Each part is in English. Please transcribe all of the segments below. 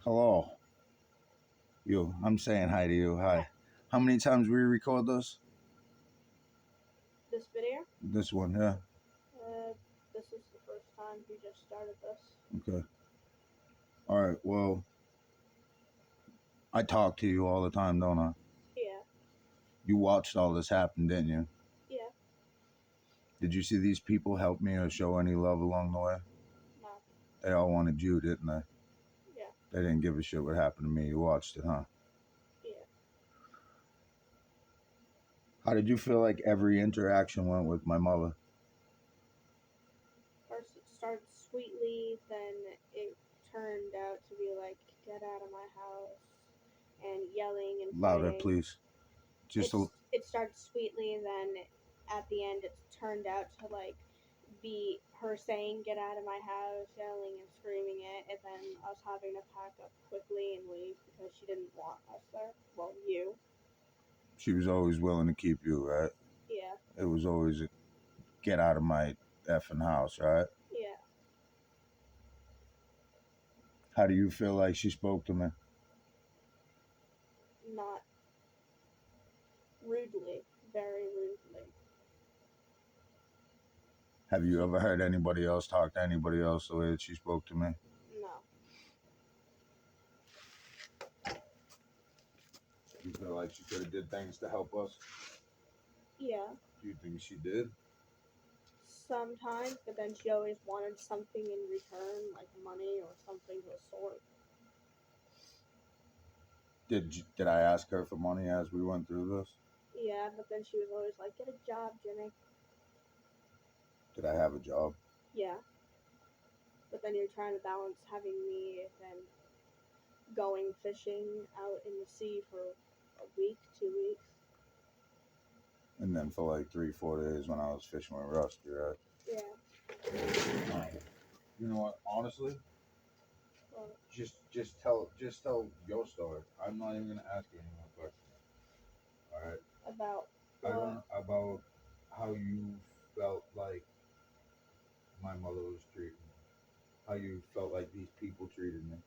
Hello, you. I'm saying hi to you. Hi. How many times we record this? This video? This one, yeah. This is the first time we just started this. Okay. All right. Well, I talk to you all the time, don't I? Yeah, You watched all this happen, didn't you? yeah, Did you see these people help me or show any love along the way? no, They all wanted you, didn't they? yeah, They didn't give a shit what happened to me. You watched it, huh? yeah. How did you feel like every interaction went with my mother? First it started sweetly, then it turned out to be like, get out of my house, and yelling and Louder, fighting. please. Just a, It started sweetly, then at the end it turned out to like be her saying, get out of my house, yelling and screaming it, and then us having to pack up quickly and leave because she didn't want us there. Well, you. she was always willing to keep you, right? Yeah, It was always a get out of my effing house, right? yeah. How do you feel like she spoke to me? Not rudely, very rudely. Have you ever heard anybody else talk to anybody else the way that she spoke to me? No. You feel like she could have did things to help us? Yeah, Do you think she did? sometimes, but then she always wanted something in return, like money or something of the sort. Did I ask her for money as we went through this? Yeah, but then she was always like, get a job, Jimmy. Did I have a job? Yeah, but then you're trying to balance having me and going fishing out in the sea for a week, 2 weeks. And then for like 3, 4 days when I was fishing with Rusty, right? Yeah, You know what? Honestly, well, just tell your story. I'm not even gonna ask you any more questions. All right. about I what? don't about how you felt like my mother was treating me. How you felt like these people treated me.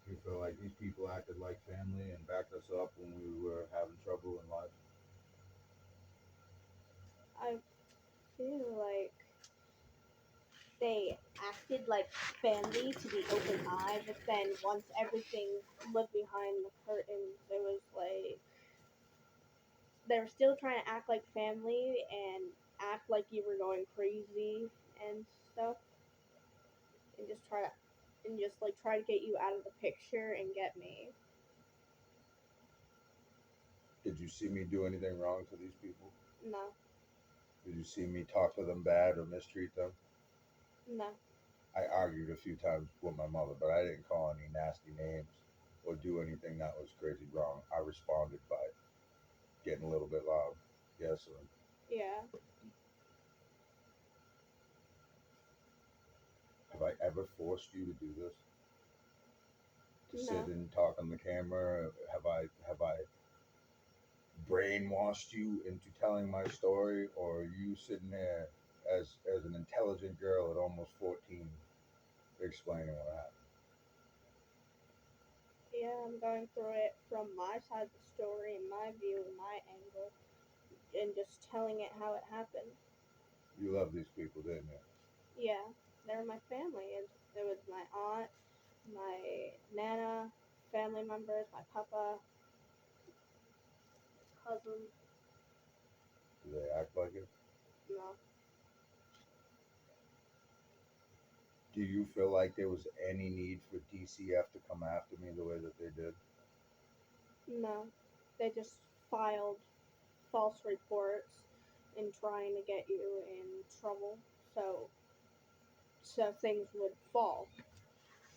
You feel like these people acted like family and backed us up when we were having trouble in life. I feel like they acted like family to be open eyed, but then once everything looked behind the curtains, it was like they were still trying to act like family and act like you were going crazy and stuff, and just like try to get you out of the picture and get me. Did you see me do anything wrong to these people? No, Did you see me talk to them bad or mistreat them? no, I argued a few times with my mother, but I didn't call any nasty names or do anything that was crazy wrong. I responded by getting a little bit loud. Yes, sir. yeah, Have I ever forced you to do this? To sit no, and talk on the camera? Have I brainwashed you into telling my story, or are you sitting there as an intelligent girl at almost 14 explaining what happened? yeah. I'm going through it from my side of the story and my view and my angle, and just telling it how it happened. You love these people, didn't you? Yeah, they were my family. It was my aunt, my nana, family members, my papa, cousin. Do they act like it? No, Do you feel like there was any need for DCF to come after me the way that they did? no, they just filed false reports in trying to get you in trouble, so things would fall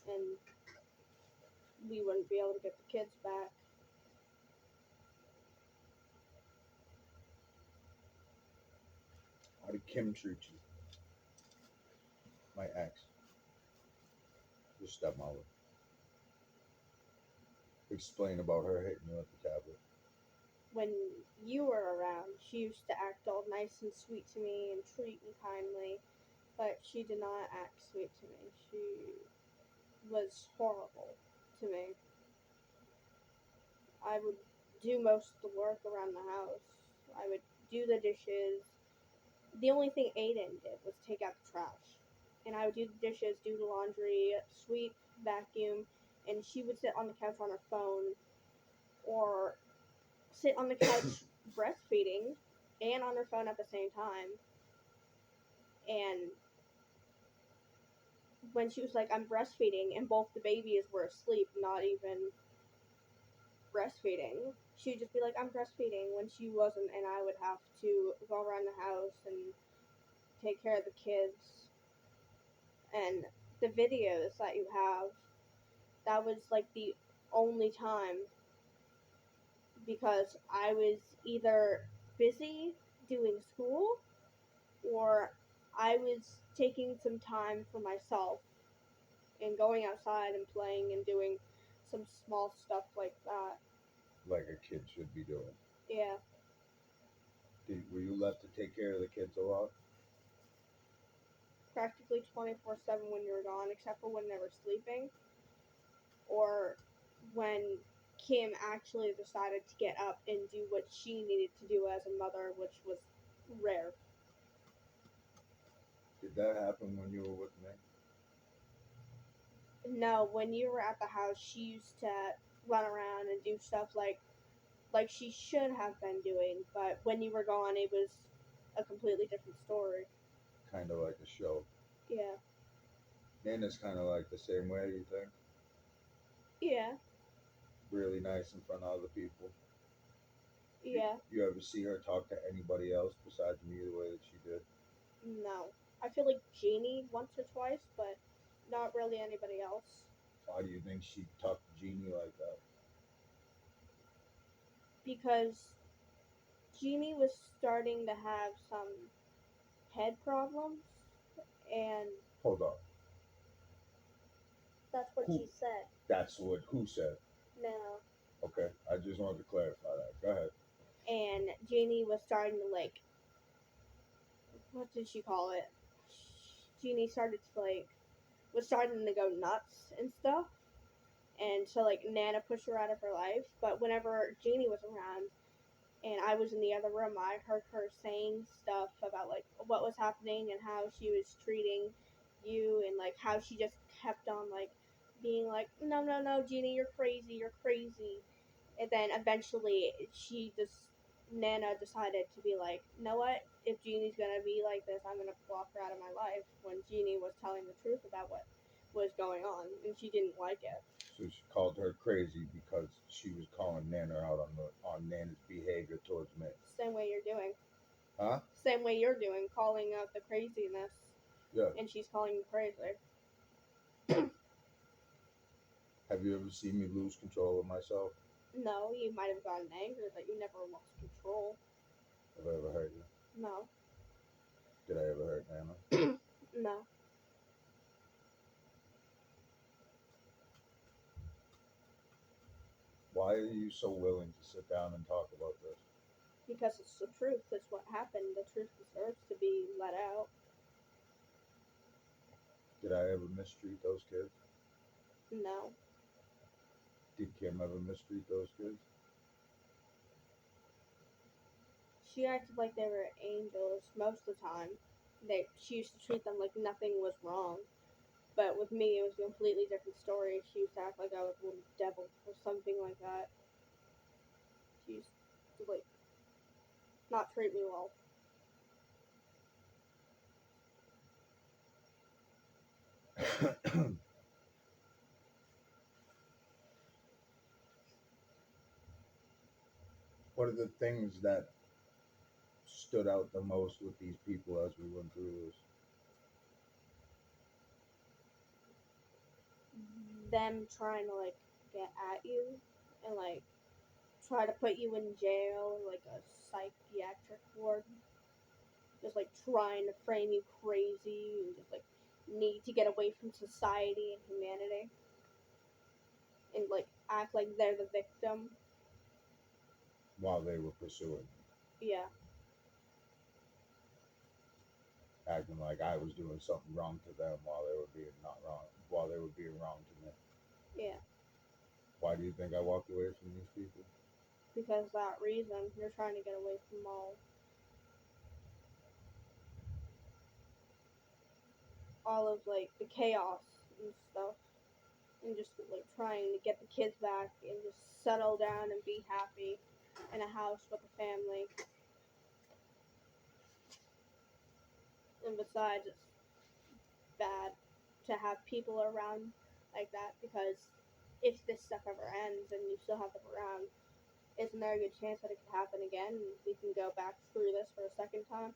and we wouldn't be able to get the kids back. How did Kim treat you? My ex, your stepmother. Explain about her hitting you with the tablet. When you were around, she used to act all nice and sweet to me and treat me kindly. but she did not act sweet to me. She was horrible to me. I would do most of the work around the house. I would do the dishes. The only thing Aiden did was take out the trash. And I would do the dishes, do the laundry, sweep, vacuum, and she would sit on the couch on her phone or sit on the couch breastfeeding and on her phone at the same time. And when she was like, I'm breastfeeding, and both the babies were asleep, not even breastfeeding, she would just be like, I'm breastfeeding when she wasn't, and I would have to go around the house and take care of the kids. And the videos that you have, that was like the only time because I was either busy doing school or I was taking some time for myself and going outside and playing and doing some small stuff like that. Like a kid should be doing. Yeah, Were you left to take care of the kids a lot? practically 24/7 when you were gone, except for when they were sleeping or when Kim actually decided to get up and do what she needed to do as a mother, which was rare. Did that happen when you were with me? No, when you were at the house, she used to run around and do stuff like she should have been doing, but when you were gone, it was a completely different story. Kind of like a show. Yeah, Nana's kind of like the same way, you think? yeah, Really nice in front of other people. yeah. You ever see her talk to anybody else besides me the way that she did? No, I feel like Jeannie once or twice, but not really anybody else. Why do you think she talked to Jeannie like that? Because Jeannie was starting to have some head problems, and Hold on. that's what Who? she said. That's what who said. No. Okay, I just wanted to clarify that. Go ahead. And Jeannie was starting to like, what did she call it? Jeannie started to like, was starting to go nuts and stuff. And so like Nana pushed her out of her life. But whenever Jeannie was around and I was in the other room, I heard her saying stuff about like what was happening and how she was treating you and like how she just kept on like being like, no, no, no, Jeannie, you're crazy, you're crazy. And then eventually Nana decided to be like, you know what? If Jeannie's gonna be like this, I'm gonna block her out of my life. When Jeannie was telling the truth about what was going on, and she didn't like it. So she called her crazy because she was calling Nana out on Nana's behavior towards me. Same way you're doing. Huh? Same way you're doing, calling out the craziness, Yeah. and she's calling you crazy. Have you ever seen me lose control of myself? No, you might have gotten angry, but you never lost control. Have I ever hurt you? No, Did I ever hurt Nana? no, Why are you so willing to sit down and talk about this? because it's the truth. It's what happened. The truth deserves to be let out. Did I ever mistreat those kids? No, Did Kim ever mistreat those kids? she acted like they were angels most of the time. She used to treat them like nothing was wrong. But with me, it was a completely different story. She used to act like I was a little devil or something like that. She used to like not treat me well. What are the things that stood out the most with these people as we went through this? Them trying to like get at you and like try to put you in jail or like a psychiatric ward, just like trying to frame you crazy and just like need to get away from society and humanity and like act like they're the victim. While they were pursuing. Yeah, acting like I was doing something wrong to them while they were being not wrong, while they were being wrong to me. Yeah, Why do you think I walked away from these people? because that reason you're trying to get away from all of like the chaos and stuff, and just like trying to get the kids back and just settle down and be happy in a house with a family. And besides, it's bad to have people around like that because if this stuff ever ends and you still have them around, isn't there a good chance that it could happen again and we can go back through this for a second time?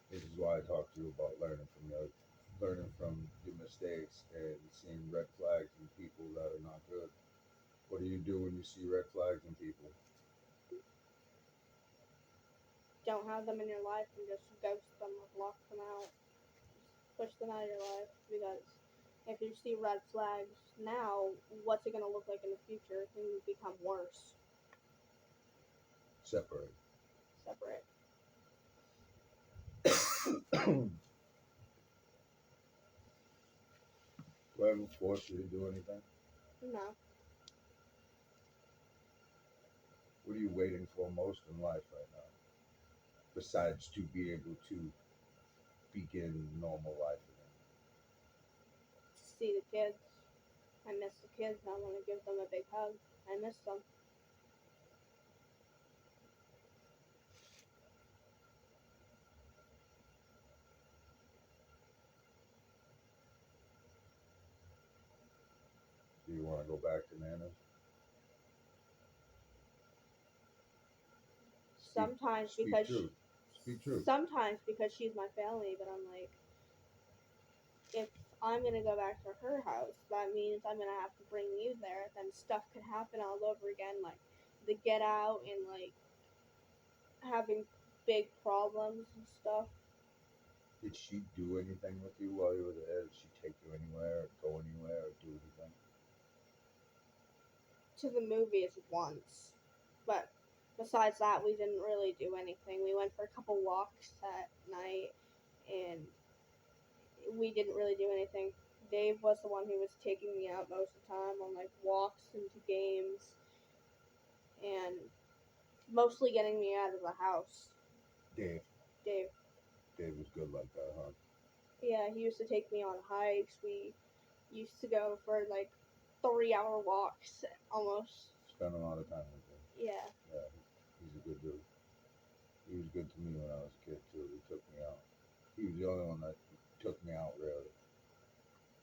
This is why I talk to you about learning from your mistakes and seeing red flags in people that are not good. What do you do when you see red flags in people? Don't have them in your life and just ghost them or block them out. Just push them out of your life because if you see red flags now, what's it going to look like in the future? It can become worse. Separate. Separate. Do I ever force you to do anything? No. What are you waiting for most in life right now? Besides to be able to begin normal life again. To see the kids. I miss the kids. I want to give them a big hug. I miss them. Do you want to go back to Nana's? Sometimes Speak because truth. Speak truth. sometimes because she's my family, but I'm like, if I'm gonna go back to her house, that means I'm gonna have to bring you there. Then stuff could happen all over again, like the get out and like having big problems and stuff. Did she do anything with you while you were there? Did she take you anywhere or go anywhere or do anything? To the movies once, but besides that, we didn't really do anything. We went for a couple walks at night, and we didn't really do anything. Dave was the one who was taking me out most of the time on like walks and to games, and mostly getting me out of the house. Dave. Dave. Dave was good like that, huh? Yeah, he used to take me on hikes. We used to go for like 3 hour walks almost. Spent a lot of time with him. Yeah. Yeah, he's a good dude. He was good to me when I was a kid too. He took me out. He was the only one that took me out really.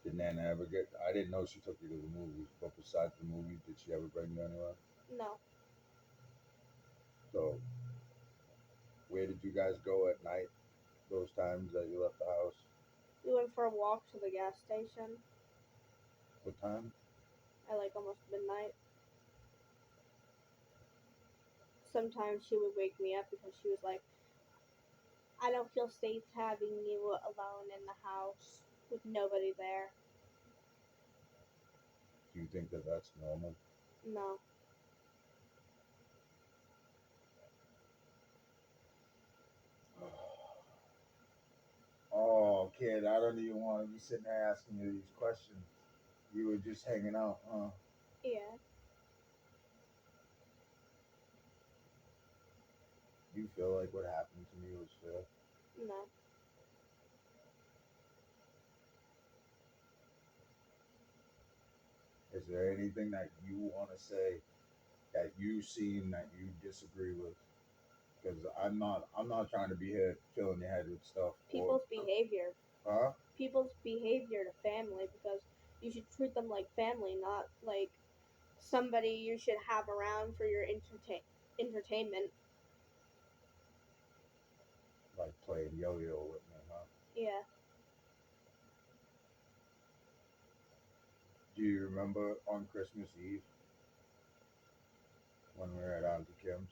Did Nana ever get? I didn't know she took you to the movies, but besides the movies, did she ever bring you anywhere? No. So, where did you guys go at night? Those times that you left the house? We went for a walk to the gas station What time? at like almost midnight. Sometimes she would wake me up because she was like, I don't feel safe having you alone in the house with nobody there. Do you think that that's normal? No. Oh, kid, I don't even want to be sitting there asking you these questions. You were just hanging out, huh? Yeah. Do you feel like what happened to me was fair? No. Is there anything that you want to say that you've seen that you disagree with? Because I'm not trying to be here filling your head with stuff. People's behavior. Huh? People's behavior to family because you should treat them like family, not like somebody you should have around for your entertainment. Like playing yo-yo with me, huh? Yeah. Do you remember on Christmas Eve when we were at Auntie Kim's?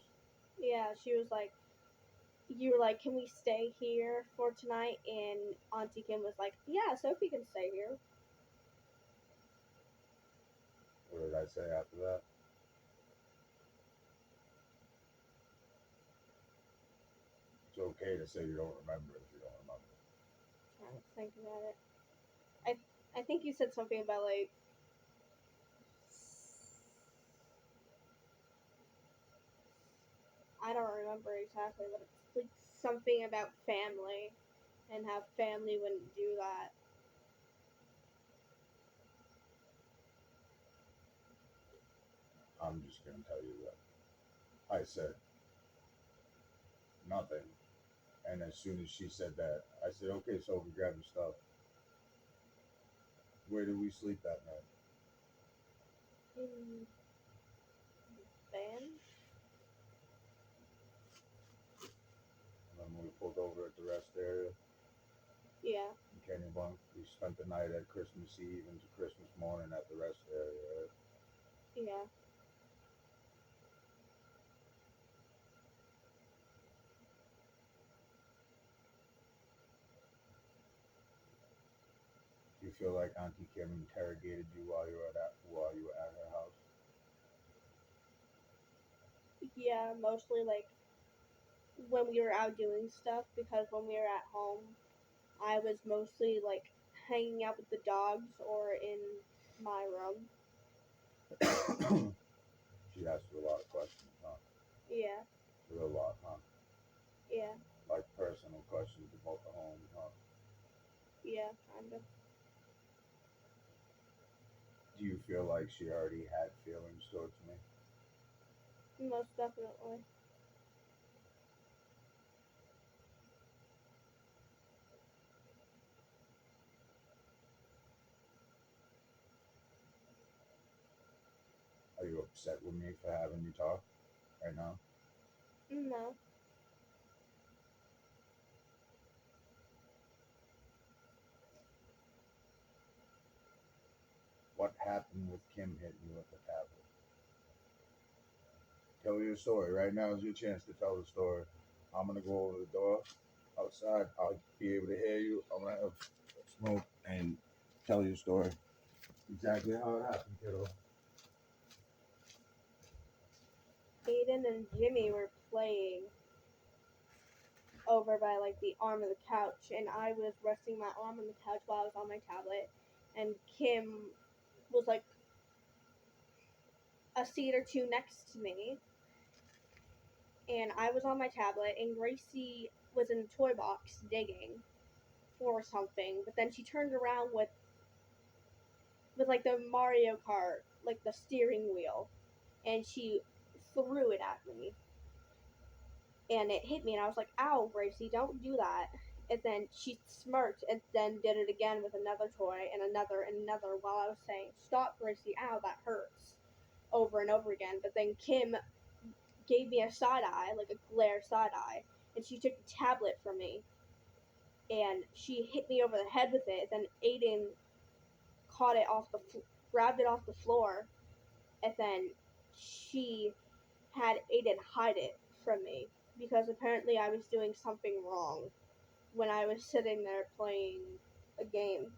Yeah, she was like, you were like, can we stay here for tonight? And Auntie Kim was like, yeah, Sophie can stay here. What did I say after that? So okay to say you don't remember if you don't remember. I don't think about it. I think you said something about like I don't remember exactly, but it's like something about family and how family wouldn't do that. I'm just gonna tell you that I said nothing, and as soon as she said that, I said, "Okay, so we grab your stuff. Where did we sleep that night?" In van? And then we pulled over at the rest area Yeah. in Kennebunk. We spent the night at Christmas Eve into Christmas morning at the rest area. Right? Yeah. Do you feel like Auntie Kim interrogated you while you were at her house? Yeah, mostly like when we were out doing stuff because when we were at home, I was mostly like hanging out with the dogs or in my room. She asked you a lot of questions, huh? Yeah. A real lot, huh? Yeah. Like personal questions about the home, huh? Yeah, kind of. Do you feel like she already had feelings towards me? Most definitely. Are you upset with me for having you talk right now? No. What happened with Kim hitting you with the tablet? Tell your story. Right now is your chance to tell the story. I'm gonna go over the door outside. I'll be able to hear you. I'm gonna have smoke and tell your story. Exactly how it happened, kiddo. Aiden and Jimmy were playing over by like the arm of the couch, and I was resting my arm on the couch while I was on my tablet, and Kim was like a seat or two next to me, and I was on my tablet, and Gracie was in the toy box digging for something, but then she turned around with like the Mario Kart, like the steering wheel, and she threw it at me, and it hit me, and I was like, "Ow, Gracie, don't do that." And then she smirked and then did it again with another toy and another while I was saying, "Stop, Gracie, ow, that hurts," over and over again. But then Kim gave me a side eye, like a glare side eye, and she took the tablet from me and she hit me over the head with it. Then Aiden caught it grabbed it off the floor, and then she had Aiden hide it from me because apparently I was doing something wrong when I was sitting there playing a game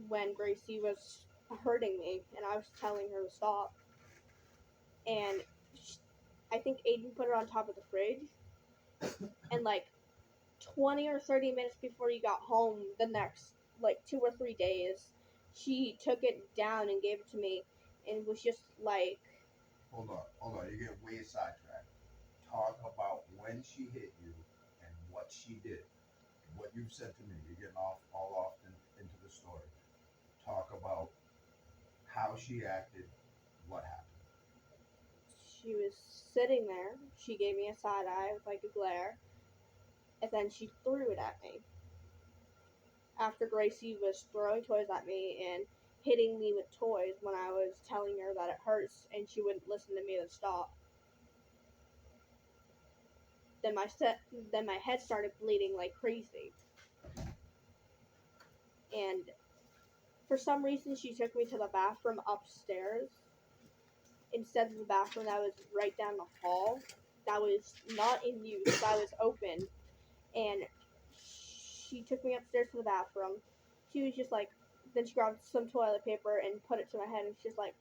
when Gracie was hurting me and I was telling her to stop. And I think Aiden put her on top of the fridge, and like 20 or 30 minutes before you got home the next like 2 or 3 days, she took it down and gave it to me and was just like, Hold on. You're getting way sidetracked. Talk about when she hit you and what she did. What you've said to me. You're getting all off into the story. Talk about how she acted, what happened. she was sitting there. She gave me a side eye with like a glare, and then she threw it at me. After Gracie was throwing toys at me and hitting me with toys when I was telling her that it hurts and she wouldn't listen to me to stop. Then then my head started bleeding like crazy. And for some reason she took me to the bathroom upstairs instead of the bathroom that was right down the hall. That was not in use, that was open. And she took me upstairs to the bathroom. She was just like, then she grabbed some toilet paper and put it to my head, and she's like,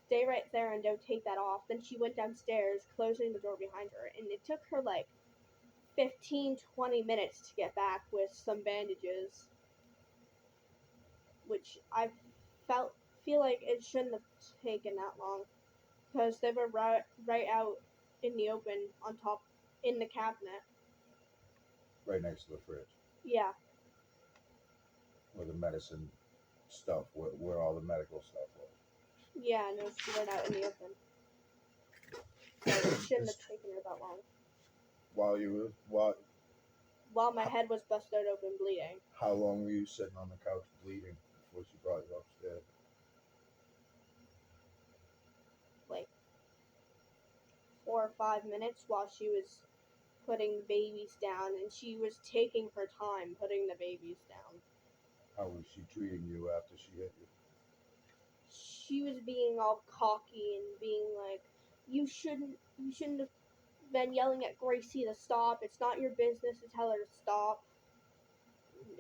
"Stay right there and don't take that off." Then she went downstairs, closing the door behind her, and it took her like 15-20 minutes to get back with some bandages, which I feel like it shouldn't have taken that long because they were right out in the open on top in the cabinet. Right next to the fridge, Yeah, where the medicine stuff, where all the medical stuff was. yeah, no, she right out in the open. So it shouldn't have taken her that long. While my head was busted open bleeding. How long were you sitting on the couch bleeding before she brought you upstairs? Like 4 or 5 minutes while she was putting babies down, and she was taking her time putting the babies down. How was she treating you after she hit you? She was being all cocky and being like, you shouldn't have been yelling at Gracie to stop. It's not your business to tell her to stop.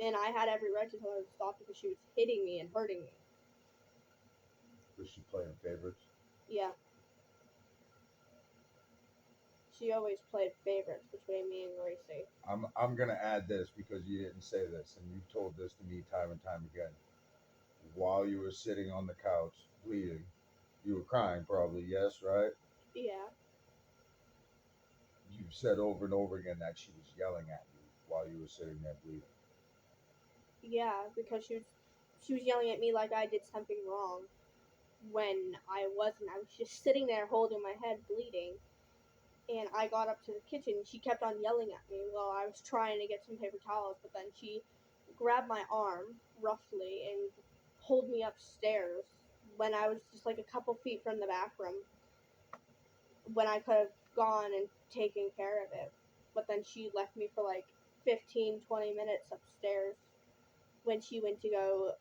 And I had every right to tell her to stop because she was hitting me and hurting me. Was she playing favorites? Yeah. She always played favorites between me and Gracie. I'm gonna add this because you didn't say this, and you've told this to me time and time again. While you were sitting on the couch bleeding, you were crying probably, yes, right? Yeah. You've said over and over again that she was yelling at you while you were sitting there bleeding. Yeah, because she was yelling at me like I did something wrong when I wasn't. I was just sitting there holding my head bleeding, and I got up to the kitchen. She kept on yelling at me while I was trying to get some paper towels, but then she grabbed my arm roughly and pulled me upstairs when I was just like a couple feet from the bathroom when I could have gone and taken care of it. But then she left me for like 15-20 minutes upstairs when she went to go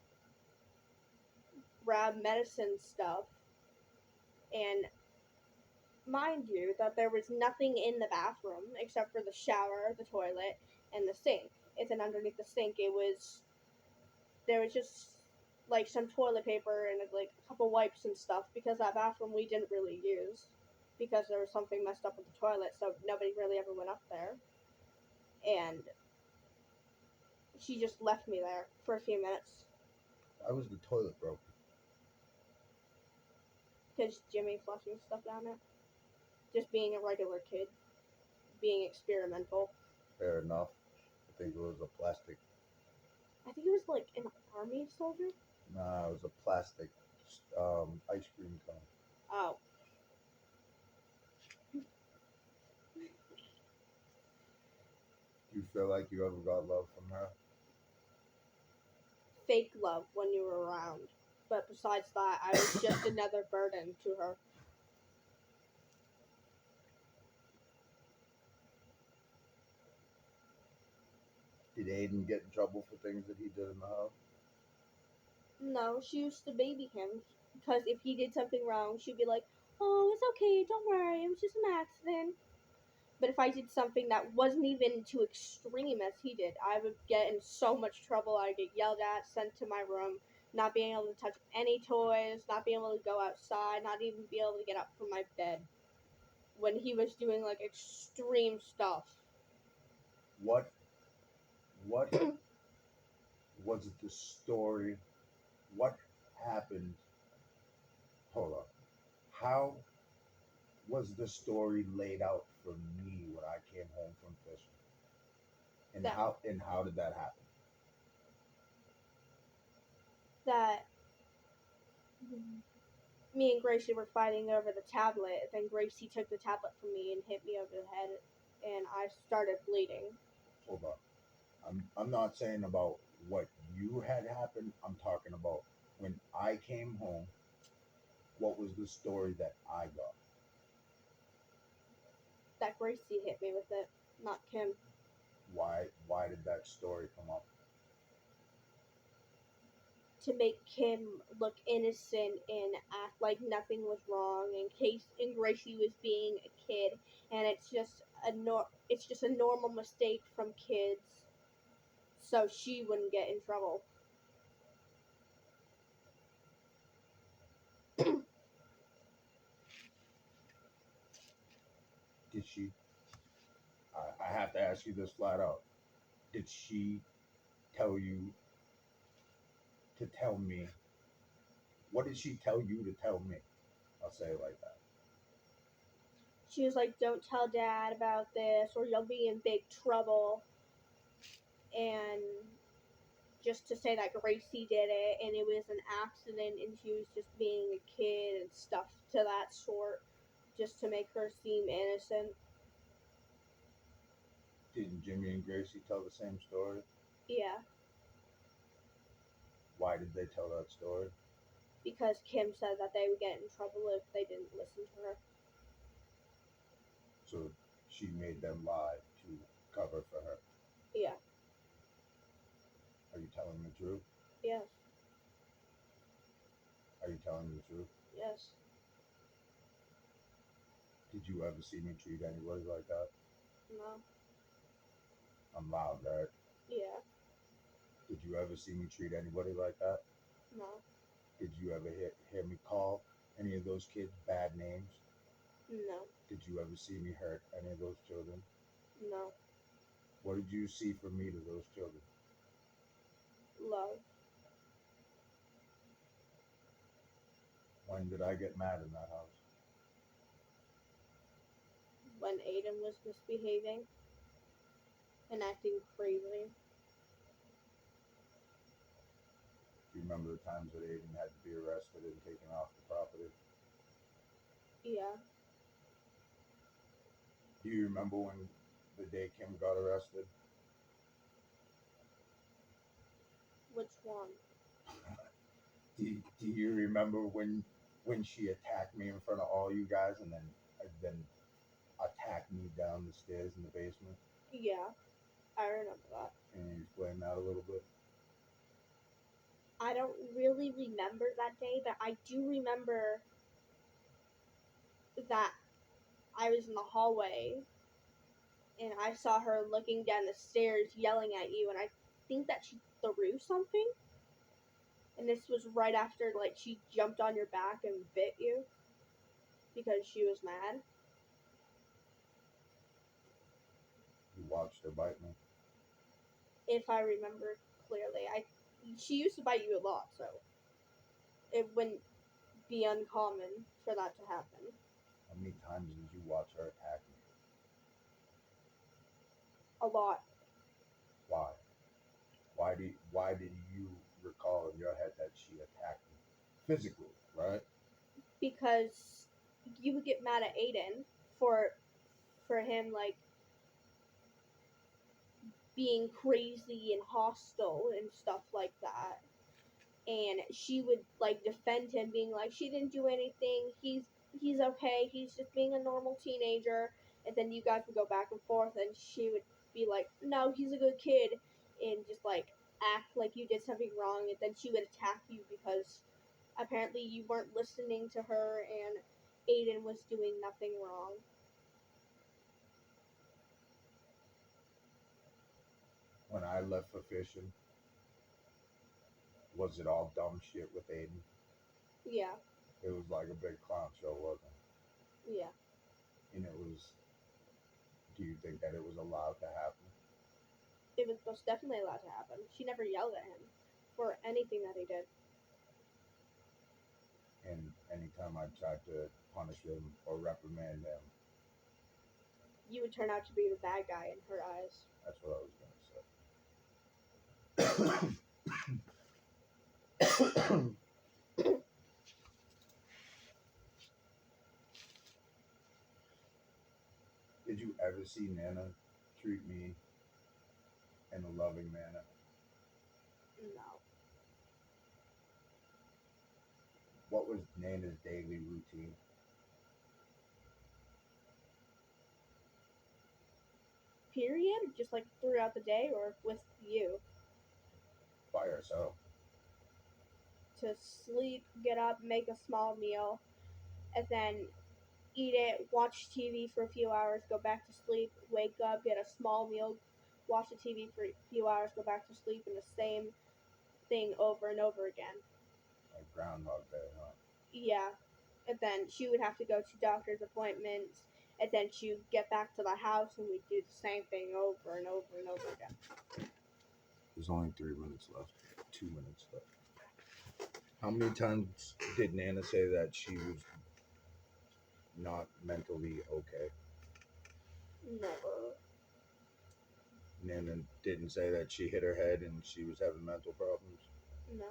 grab medicine stuff. And mind you, that there was nothing in the bathroom except for the shower, the toilet, and the sink. And then underneath the sink, there was just like some toilet paper and like a couple wipes and stuff because that bathroom we didn't really use because there was something messed up with the toilet, so nobody really ever went up there. And she just left me there for a few minutes Why was the toilet broken? because Jimmy flushing stuff down it. Just being a regular kid, being experimental. Fair enough. I think it was a plastic. I think it was like an army soldier. Nah, it was a plastic ice cream cone. Oh, Do you feel like you ever got love from her? fake love when you were around. But besides that, I was just another burden to her. Did Aiden get in trouble for things that he did in the house? No, she used to baby him because if he did something wrong, she'd be like, "Oh, it's okay, don't worry, it was just an accident." But if I did something that wasn't even too extreme as he did, I would get in so much trouble. I'd get yelled at, sent to my room, not being able to touch any toys, not being able to go outside, not even be able to get up from my bed when he was doing like extreme stuff. What what was the story? What happened? Hold on. How was the story laid out for me when I came home from fishing? And That how did that happen? that me and Gracie were fighting over the tablet. Then Gracie took the tablet from me and hit me over the head, and I started bleeding. Hold on. I'm not saying about what you had happened. I'm talking about when I came home. What was the story that I got? That Gracie hit me with it, not Kim. Why did that story come up? To make Kim look innocent and act like nothing was wrong, and Gracie was being a kid, and it's just a normal mistake from kids, so she wouldn't get in trouble. Did she? I have to ask you this flat out. Did she tell you to tell me? What did she tell you to tell me? I'll say it like that. She was like, "Don't tell Dad about this, or you'll be in big trouble." And just to say that Gracie did it, and it was an accident, and she was just being a kid and stuff to that sort, just to make her seem innocent. Didn't Jimmy and Gracie tell the same story? Yeah, Why did they tell that story? because Kim said that they would get in trouble if they didn't listen to her. So she made them lie to cover for her. Yeah. Are you telling the truth? Yes. Are you telling the truth? Yes. Did you ever see me treat anybody like that? No. I'm loud, right? Yeah. Did you ever see me treat anybody like that? No. Did you ever hear me call any of those kids bad names? No. Did you ever see me hurt any of those children? No. What did you see from me to those children? Love. When did I get mad in that house? When Aiden was misbehaving and acting crazy. Do you remember the times that Aiden had to be arrested and taken off the property? Yeah. Do you remember when the day Kim got arrested? Which one? Do you remember when she attacked me in front of all you guys and then attacked me down the stairs in the basement? Yeah. I remember that. Can you explain that a little bit? I don't really remember that day, but I do remember that I was in the hallway and I saw her looking down the stairs yelling at you, and I think that she threw something. And this was right after like she jumped on your back and bit you because she was mad. You watched her bite me. If I remember clearly, she used to bite you a lot, so it wouldn't be uncommon for that to happen. How many times did you watch her attack me? A lot. Why? Why did you recall in your head that she attacked me? Physically, right? Because you would get mad at Aiden for him like being crazy and hostile and stuff like that. And she would like defend him, being like, she didn't do anything, he's okay, he's just being a normal teenager. And then you guys would go back and forth, and she would be like, no, he's a good kid, and just like act like you did something wrong. And then she would attack you because apparently you weren't listening to her and Aiden was doing nothing wrong. When I left for fishing, was it all dumb shit with Aiden? Yeah. It was like a big clown show, wasn't it? Yeah. And it was. Do you think that it was allowed to happen? It was most definitely allowed to happen. She never yelled at him for anything that he did. And anytime I tried to punish him or reprimand him, You would turn out to be the bad guy in her eyes. that's what I was gonna say. Did you ever see Nana treat me in a loving manner? No. What was Nana's daily routine? Period? Just like throughout the day or with you? By herself. To sleep, get up, make a small meal, and then eat it, watch TV for a few hours, go back to sleep, wake up, get a small meal, watch the TV for a few hours, go back to sleep, and the same thing over and over again. Like Groundhog Day, huh? Yeah. And then she would have to go to doctor's appointments and then she'd get back to the house and we'd do the same thing over and over and over again. There's only 3 minutes left. 2 minutes left. How many times did Nana say that she was not mentally okay? Never. Nana didn't say that she hit her head and she was having mental problems? No.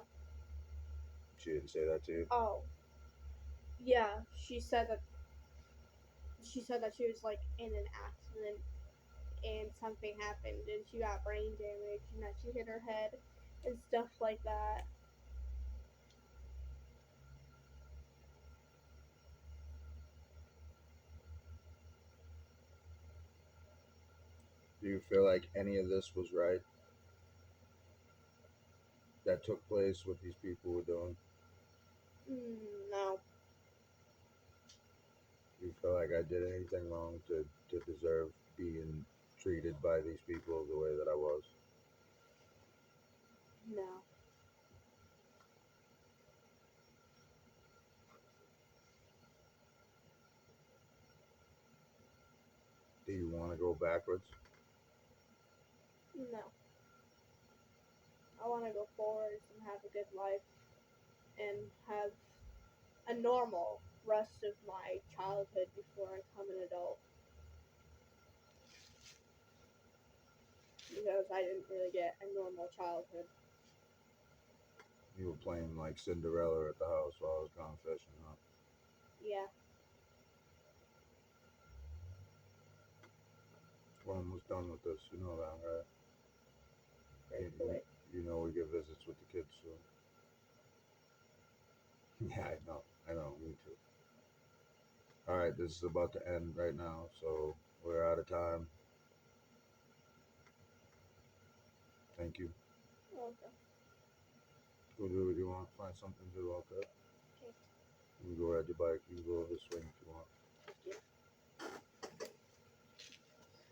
She didn't say that to you? Oh. Yeah, she said that she was like in an accident and something happened and she got brain damage and that she hit her head and stuff like that. Do you feel like any of this was right? That took place, what these people were doing? No. Do you feel like I did anything wrong to deserve being treated by these people the way that I was? No. Do you want to go backwards? No. I want to go forward and have a good life and have a normal rest of my childhood before I become an adult. Because I didn't really get a normal childhood. You were playing like Cinderella at the house while I was gone fishing, huh? Yeah. We're almost done with this, you know that, right? Hopefully. You know we get visits with the kids soon. Yeah, I know, me too. Alright, this is about to end right now, so we're out of time. Thank you. Okay. Go do what you want, find something to do out there. Okay. You can go ride your bike, you can go over the swing if you want.